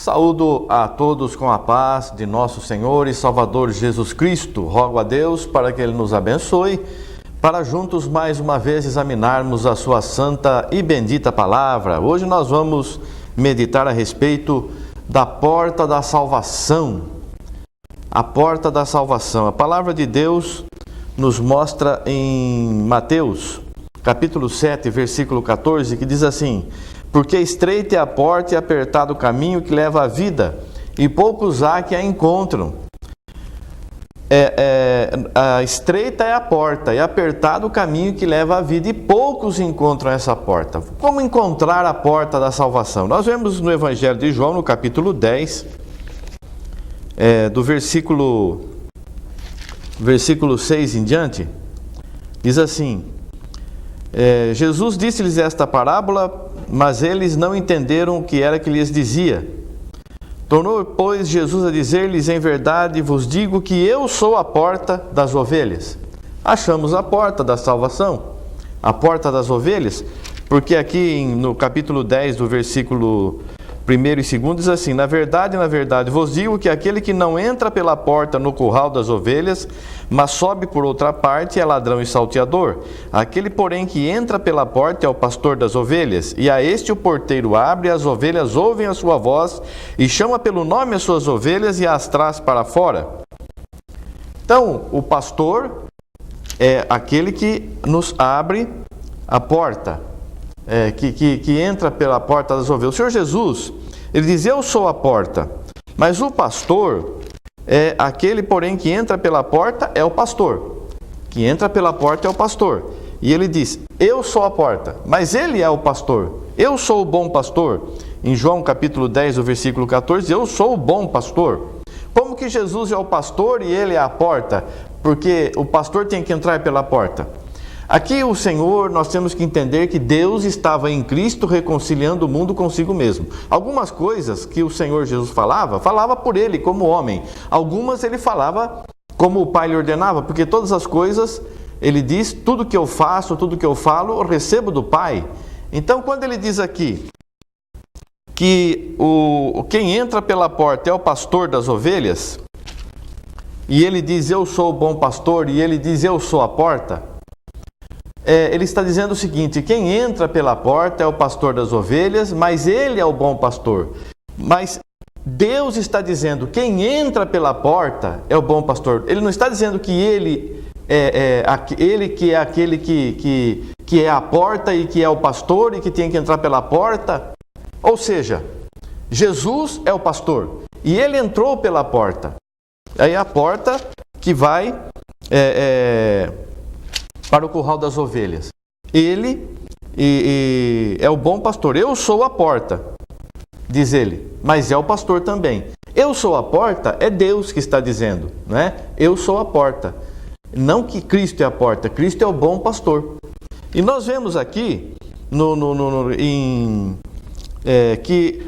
Saúdo a todos com a paz de nosso Senhor e Salvador Jesus Cristo. Rogo a Deus para que Ele nos abençoe, para juntos mais uma vez examinarmos a sua santa e bendita palavra. Hoje nós vamos meditar a respeito da porta da salvação. A porta da salvação. A palavra de Deus nos mostra em Mateus, capítulo 7, versículo 14, que diz assim: porque estreita é a porta e apertado o caminho que leva à vida, e poucos há que a encontram. A estreita é a porta e apertado o caminho que leva à vida, e poucos encontram essa porta. Como encontrar a porta da salvação? Nós vemos no Evangelho de João, no capítulo 10, do versículo 6 em diante, diz assim: Jesus disse-lhes esta parábola, mas eles não entenderam o que era que lhes dizia. Tornou, pois, Jesus a dizer-lhes: em verdade vos digo que eu sou a porta das ovelhas. Achamos a porta da salvação, a porta das ovelhas, porque aqui no capítulo 10, do versículo 1 e 2, diz assim: na verdade, vos digo que aquele que não entra pela porta no curral das ovelhas, mas sobe por outra parte, é ladrão e salteador. Aquele, porém, que entra pela porta é o pastor das ovelhas, e a este o porteiro abre, e as ovelhas ouvem a sua voz, e chama pelo nome as suas ovelhas, e as traz para fora. Então, o pastor é aquele que nos abre a porta, que entra pela porta das ovelhas. O Senhor Jesus, Ele diz: eu sou a porta. Mas o pastor é aquele, porém, que entra pela porta é o pastor. Que entra pela porta é o pastor. E Ele diz: eu sou a porta. Mas Ele é o pastor. Eu sou o bom pastor. Em João capítulo 10, o versículo 14, eu sou o bom pastor. Como que Jesus é o pastor e Ele é a porta? Porque o pastor tem que entrar pela porta. Aqui o Senhor, nós temos que entender que Deus estava em Cristo reconciliando o mundo consigo mesmo. Algumas coisas que o Senhor Jesus falava por Ele como homem. Algumas Ele falava como o Pai lhe ordenava, porque todas as coisas, Ele diz: tudo que eu faço, tudo que eu falo, eu recebo do Pai. Então, quando Ele diz aqui que quem entra pela porta é o pastor das ovelhas, e Ele diz: eu sou o bom pastor, e Ele diz: eu sou a porta, Ele está dizendo o seguinte: quem entra pela porta é o pastor das ovelhas, mas Ele é o bom pastor. Mas Deus está dizendo: quem entra pela porta é o bom pastor. Ele não está dizendo que Ele que é aquele que é a porta e que é o pastor e que tem que entrar pela porta. Ou seja, Jesus é o pastor e Ele entrou pela porta. Aí a porta que vai para o curral das ovelhas. Ele é o bom pastor. Eu sou a porta, diz ele, mas é o pastor também. Eu sou a porta, é Deus que está dizendo, não é? Eu sou a porta. Não que Cristo é a porta, Cristo é o bom pastor. E nós vemos aqui que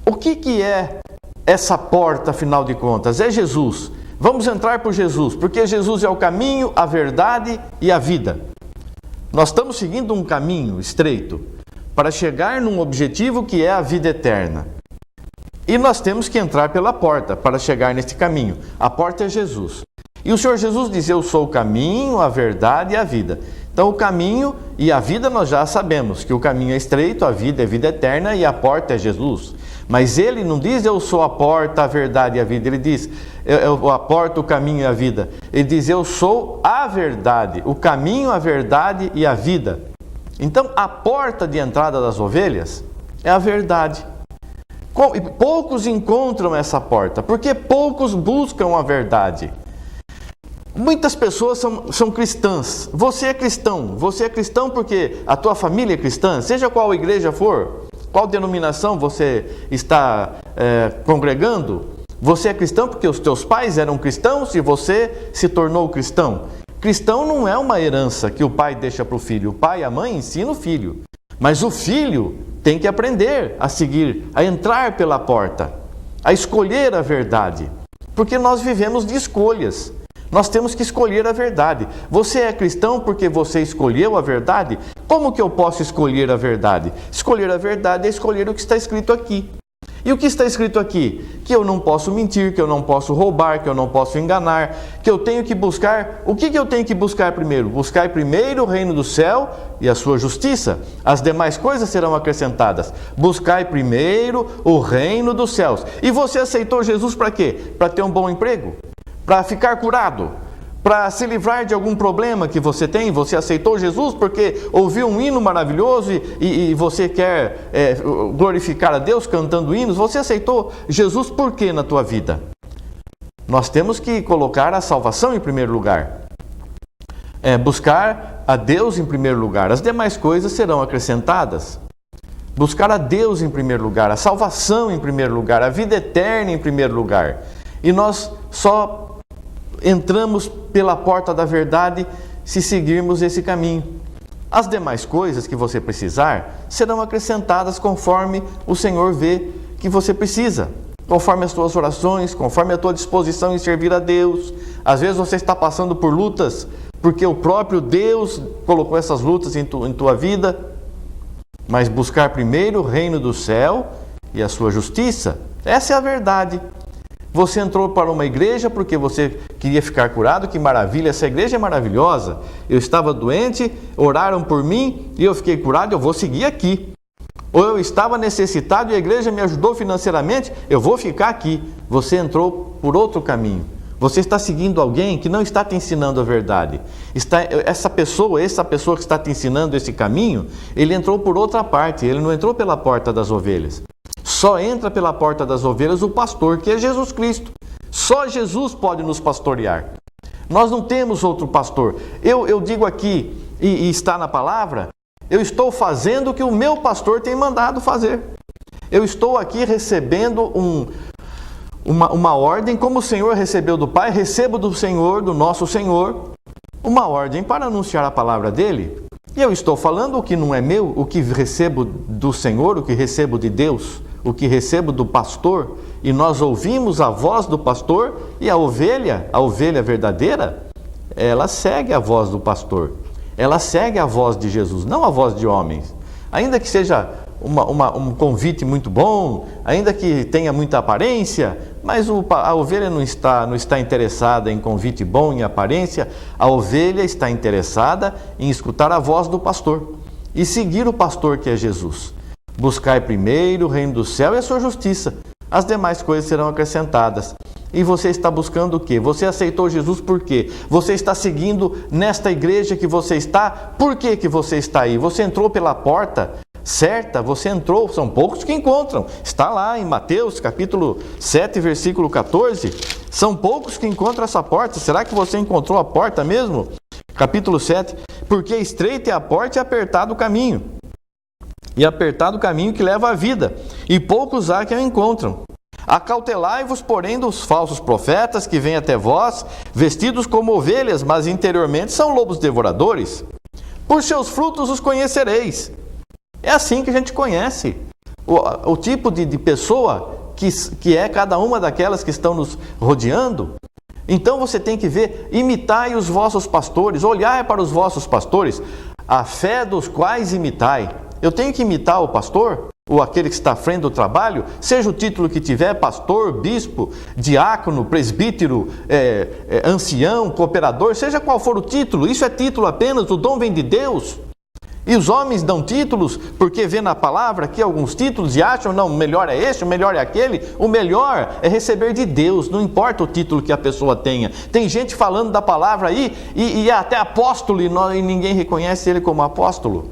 o que é essa porta, afinal de contas? É Jesus. Vamos entrar por Jesus, porque Jesus é o caminho, a verdade e a vida. Nós estamos seguindo um caminho estreito para chegar num objetivo que é a vida eterna. E nós temos que entrar pela porta para chegar nesse caminho. A porta é Jesus. E o Senhor Jesus diz: eu sou o caminho, a verdade e a vida. Então o caminho e a vida nós já sabemos que o caminho é estreito, a vida é vida eterna e a porta é Jesus. Mas Ele não diz: eu sou a porta, a verdade e a vida. Ele diz: eu a porta, o caminho e a vida. Ele diz: eu sou a verdade, o caminho, a verdade e a vida. Então a porta de entrada das ovelhas é a verdade. Poucos encontram essa porta, porque poucos buscam a verdade. Muitas pessoas são cristãs. Você é cristão porque a tua família é cristã, seja qual igreja for, qual denominação você está congregando. Você é cristão porque os teus pais eram cristãos e você se tornou cristão. Cristão não é uma herança que o pai deixa para o filho. O pai e a mãe ensinam o filho. Mas o filho tem que aprender a seguir, a entrar pela porta, a escolher a verdade. Porque nós vivemos de escolhas. Nós temos que escolher a verdade. Você é cristão porque você escolheu a verdade? Como que eu posso escolher a verdade? Escolher a verdade é escolher o que está escrito aqui. E o que está escrito aqui? Que eu não posso mentir, que eu não posso roubar, que eu não posso enganar, que eu tenho que buscar... O que eu tenho que buscar primeiro? Buscar primeiro o reino do céu e a sua justiça. As demais coisas serão acrescentadas. Buscai primeiro o reino dos céus. E você aceitou Jesus para quê? Para ter um bom emprego? Para ficar curado? Para se livrar de algum problema que você tem? Você aceitou Jesus porque ouviu um hino maravilhoso e você quer glorificar a Deus cantando hinos? Você aceitou Jesus por quê na tua vida? Nós temos que colocar a salvação em primeiro lugar. Buscar a Deus em primeiro lugar. As demais coisas serão acrescentadas. Buscar a Deus em primeiro lugar, a salvação em primeiro lugar, a vida eterna em primeiro lugar. E nós só entramos pela porta da verdade se seguirmos esse caminho. As demais coisas que você precisar serão acrescentadas conforme o Senhor vê que você precisa, conforme as tuas orações, conforme a tua disposição em servir a Deus. Às vezes você está passando por lutas porque o próprio Deus colocou essas lutas em tua vida, mas buscar primeiro o reino do céu e a sua justiça, essa é a verdade. Você entrou para uma igreja porque você queria ficar curado, que maravilha, essa igreja é maravilhosa. Eu estava doente, oraram por mim e eu fiquei curado, eu vou seguir aqui. Ou eu estava necessitado e a igreja me ajudou financeiramente, eu vou ficar aqui. Você entrou por outro caminho. Você está seguindo alguém que não está te ensinando a verdade. Essa pessoa que está te ensinando esse caminho, ele entrou por outra parte, ele não entrou pela porta das ovelhas. Só entra pela porta das ovelhas o pastor, que é Jesus Cristo. Só Jesus pode nos pastorear. Nós não temos outro pastor. Eu digo aqui, e está na palavra, eu estou fazendo o que o meu pastor tem mandado fazer. Eu estou aqui recebendo uma ordem, como o Senhor recebeu do Pai, recebo do Senhor, do nosso Senhor, uma ordem para anunciar a palavra dele. E eu estou falando o que não é meu, o que recebo do Senhor, o que recebo de Deus, o que recebo do pastor, e nós ouvimos a voz do pastor, e a ovelha verdadeira, ela segue a voz do pastor, ela segue a voz de Jesus, não a voz de homens. Ainda que seja um convite muito bom, ainda que tenha muita aparência, mas a ovelha não está interessada em convite bom, em aparência. A ovelha está interessada em escutar a voz do pastor e seguir o pastor, que é Jesus. Buscai primeiro o reino do céu e a sua justiça, as demais coisas serão acrescentadas. E você está buscando o quê? Você aceitou Jesus por quê? Você está seguindo nesta igreja que você está? Por que você está aí? Você entrou pela porta certa, você entrou, são poucos que encontram. Está lá em Mateus capítulo 7, versículo 14. São poucos que encontram essa porta. Será que você encontrou a porta mesmo? Capítulo 7. Porque estreita é a porta e apertado o caminho. E apertado o caminho que leva à vida, e poucos há que a encontram. Acautelai-vos, porém, dos falsos profetas que vêm até vós, vestidos como ovelhas, mas interiormente são lobos devoradores. Por seus frutos os conhecereis. É assim que a gente conhece o tipo de pessoa que é cada uma daquelas que estão nos rodeando. Então você tem que ver, imitai os vossos pastores, olhai para os vossos pastores, a fé dos quais imitai. Eu tenho que imitar o pastor, ou aquele que está à frente do trabalho, seja o título que tiver, pastor, bispo, diácono, presbítero, ancião, cooperador, seja qual for o título, isso é título apenas, o dom vem de Deus. E os homens dão títulos porque vê na palavra aqui alguns títulos e acham, não, o melhor é este, o melhor é aquele. O melhor é receber de Deus, não importa o título que a pessoa tenha. Tem gente falando da palavra aí e é até apóstolo e ninguém reconhece ele como apóstolo.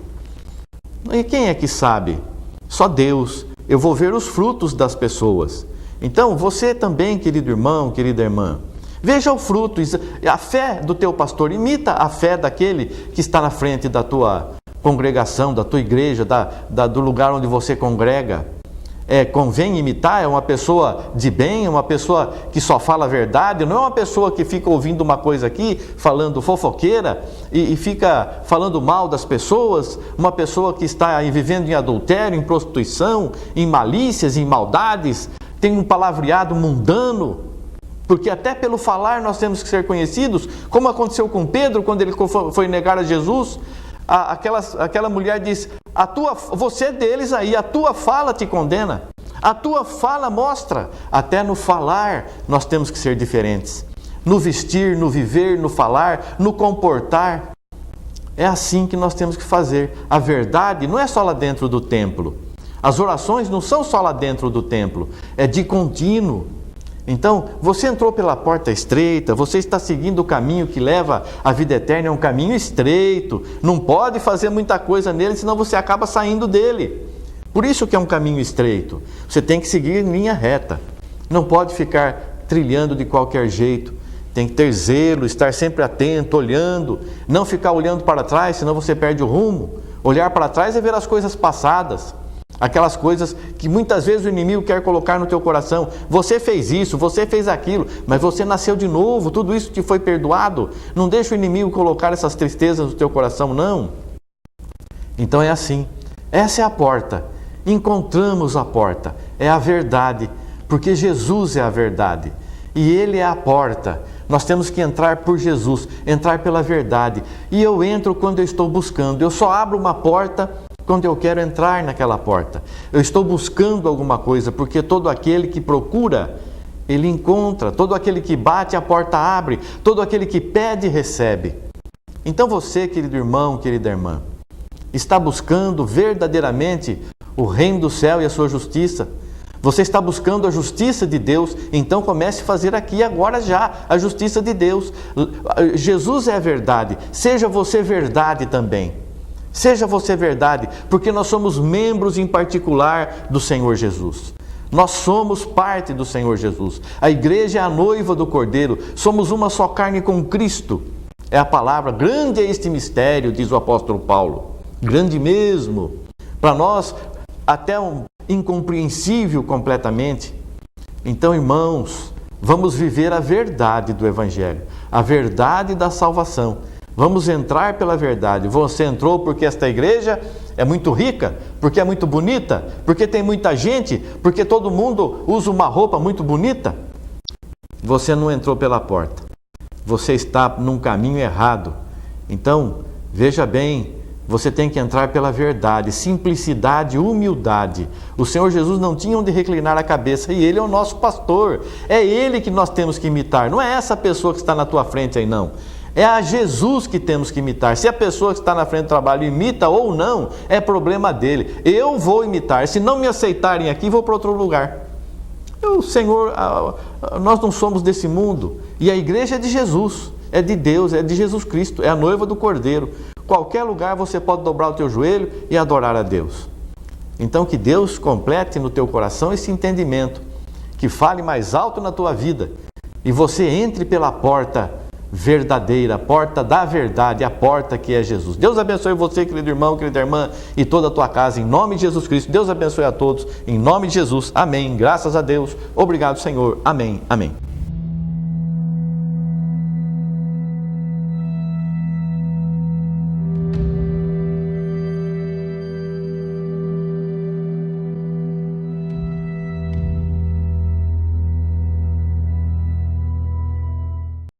E quem é que sabe? Só Deus. Eu vou ver os frutos das pessoas. Então, você também, querido irmão, querida irmã, veja o fruto, a fé do teu pastor, imita a fé daquele que está na frente da tua congregação, da tua igreja, do lugar onde você congrega. Convém imitar, é uma pessoa de bem, uma pessoa que só fala a verdade, não é uma pessoa que fica ouvindo uma coisa aqui, falando fofoqueira e fica falando mal das pessoas, uma pessoa que está vivendo em adultério, em prostituição, em malícias, em maldades, tem um palavreado mundano, porque até pelo falar nós temos que ser conhecidos, como aconteceu com Pedro quando ele foi negar a Jesus. Aquela mulher diz, você deles aí, a tua fala te condena. A tua fala mostra. Até no falar nós temos que ser diferentes. No vestir, no viver, no falar, no comportar. É assim que nós temos que fazer. A verdade não é só lá dentro do templo. As orações não são só lá dentro do templo. É de contínuo. Então, você entrou pela porta estreita, você está seguindo o caminho que leva à vida eterna, é um caminho estreito. Não pode fazer muita coisa nele, senão você acaba saindo dele. Por isso que é um caminho estreito. Você tem que seguir em linha reta. Não pode ficar trilhando de qualquer jeito. Tem que ter zelo, estar sempre atento, olhando, não ficar olhando para trás, senão você perde o rumo. Olhar para trás é ver as coisas passadas, aquelas coisas que muitas vezes o inimigo quer colocar no teu coração. Você fez isso, você fez aquilo, mas você nasceu de novo, tudo isso te foi perdoado. Não deixa o inimigo colocar essas tristezas no teu coração, não. Então é assim, essa é a porta. Encontramos a porta, é a verdade, porque Jesus é a verdade e Ele é a porta. Nós temos que entrar por Jesus, entrar pela verdade. E eu entro quando eu estou buscando. Eu só abro uma porta quando eu quero entrar naquela porta. Eu estou buscando alguma coisa, porque todo aquele que procura, ele encontra. Todo aquele que bate, a porta abre. Todo aquele que pede, recebe. Então você, querido irmão, querida irmã, está buscando verdadeiramente o reino do céu e a sua justiça? Você está buscando a justiça de Deus, então comece a fazer aqui agora já a justiça de Deus. Jesus é a verdade, seja você verdade também. Seja você verdade, porque nós somos membros em particular do Senhor Jesus. Nós somos parte do Senhor Jesus. A igreja é a noiva do Cordeiro, somos uma só carne com Cristo. É a palavra, grande é este mistério, diz o apóstolo Paulo. Grande mesmo. Para nós, até incompreensível completamente. Então, irmãos, vamos viver a verdade do Evangelho, a verdade da salvação. Vamos entrar pela verdade. Você entrou porque esta igreja é muito rica, porque é muito bonita, porque tem muita gente, porque todo mundo usa uma roupa muito bonita. Você não entrou pela porta. Você está num caminho errado. Então, veja bem, você tem que entrar pela verdade, simplicidade, humildade. O Senhor Jesus não tinha onde reclinar a cabeça e Ele é o nosso pastor. É Ele que nós temos que imitar, não é essa pessoa que está na tua frente aí não. É a Jesus que temos que imitar. Se a pessoa que está na frente do trabalho imita ou não, é problema dele. Eu vou imitar, se não me aceitarem aqui, vou para outro lugar. O Senhor, nós não somos desse mundo e a igreja é de Jesus, é de Deus, é de Jesus Cristo, é a noiva do Cordeiro. Qualquer lugar você pode dobrar o teu joelho e adorar a Deus. Então que Deus complete no teu coração esse entendimento, que fale mais alto na tua vida e você entre pela porta verdadeira, a porta da verdade, a porta que é Jesus. Deus abençoe você, querido irmão, querida irmã, e toda a tua casa, em nome de Jesus Cristo. Deus abençoe a todos, em nome de Jesus. Amém. Graças a Deus. Obrigado, Senhor. Amém. Amém.